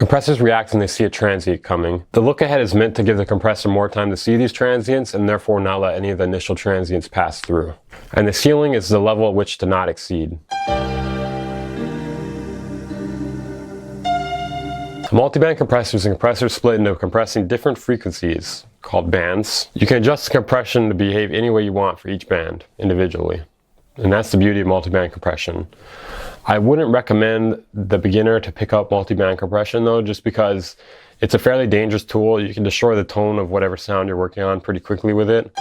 Compressors react when they see a transient coming. The look ahead is meant to give the compressor more time to see these transients and therefore not let any of the initial transients pass through. And the ceiling is the level at which to not exceed. A multiband compressor is a compressor split into compressing different frequencies, called bands. You can adjust the compression to behave any way you want for each band, individually. And that's the beauty of multiband compression. I wouldn't recommend the beginner to pick up multiband compression though, just because it's a fairly dangerous tool. You can destroy the tone of whatever sound you're working on pretty quickly with it.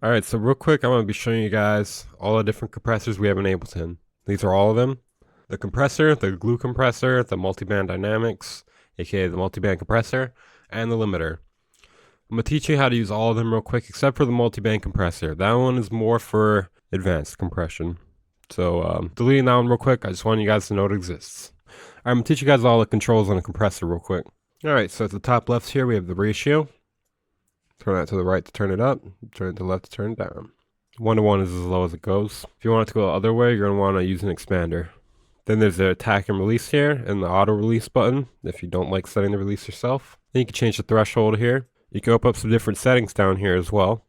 Alright, so real quick, I'm going to be showing you guys all the different compressors we have in Ableton. These are all of them. The compressor, the glue compressor, the multiband dynamics, aka the multiband compressor, and the limiter. I'm going to teach you how to use all of them real quick, except for the multiband compressor. That one is more for advanced compression. So deleting that one real quick, I just want you guys to know it exists. Alright, I'm going to teach you guys all the controls on the compressor real quick. Alright, so at the top left here we have the ratio. Turn that to the right to turn it up, turn it to the left to turn it down. 1 to 1 is as low as it goes. If you want it to go the other way, you're going to want to use an expander. Then there's the attack and release here, and the auto release button, if you don't like setting the release yourself. Then you can change the threshold here. You can open up some different settings down here as well.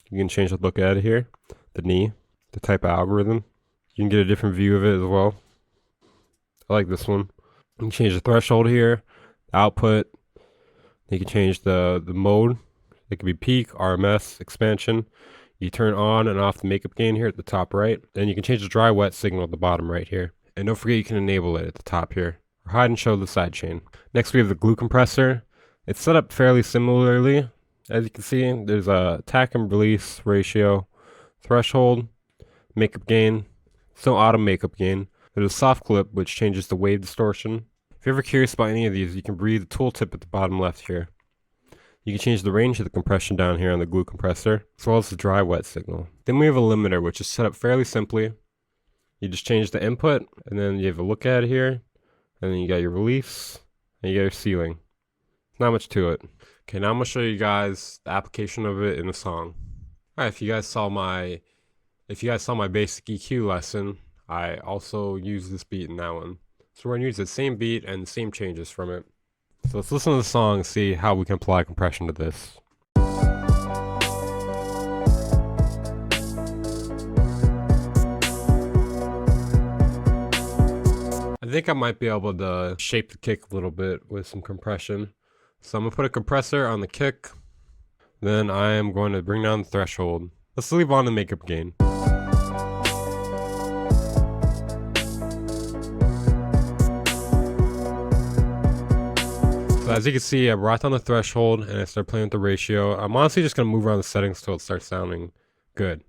You can change the look at it here, the knee, the type of algorithm. You can get a different view of it as well. I like this one. You can change the threshold here, the output. You can change the mode. It could be peak, RMS, expansion. You turn on and off the makeup gain here at the top right. And you can change the dry wet signal at the bottom right here. And don't forget you can enable it at the top here. Or hide and show the sidechain. Next we have the glue compressor. It's set up fairly similarly. As you can see, there's a attack and release ratio, threshold, makeup gain. It's no auto makeup gain. There's a soft clip which changes the wave distortion. If you're ever curious about any of these, you can read the tooltip at the bottom left here. You can change the range of the compression down here on the glue compressor, as well as the dry wet signal. Then we have a limiter, which is set up fairly simply. You just change the input, and then you have a look at it here, and then you got your release, and you got your ceiling. Not much to it. Okay, now I'm gonna show you guys the application of it in a song. Alright, if you guys saw my basic EQ lesson, I also used this beat in that one. So we're gonna use the same beat and the same changes from it. So let's listen to the song and see how we can apply compression to this. I think I might be able to shape the kick a little bit with some compression. So I'm going to put a compressor on the kick. Then I am going to bring down the threshold. Let's leave on the makeup gain. So as you can see, I brought down the threshold and I start playing with the ratio. I'm honestly just going to move around the settings till it starts sounding good.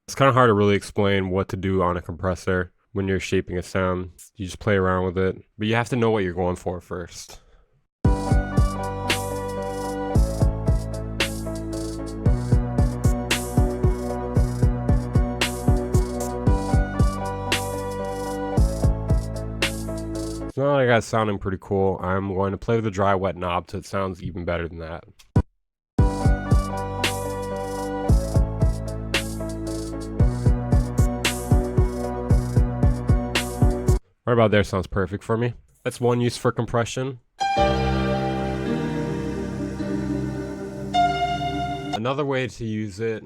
It's kind of hard to really explain what to do on a compressor when you're shaping a sound. You just play around with it, but you have to know what you're going for first. So now I got it sounding pretty cool. I'm going to play with the dry wet knob so it sounds even better than that. Right about there sounds perfect for me. That's one use for compression. Another way to use it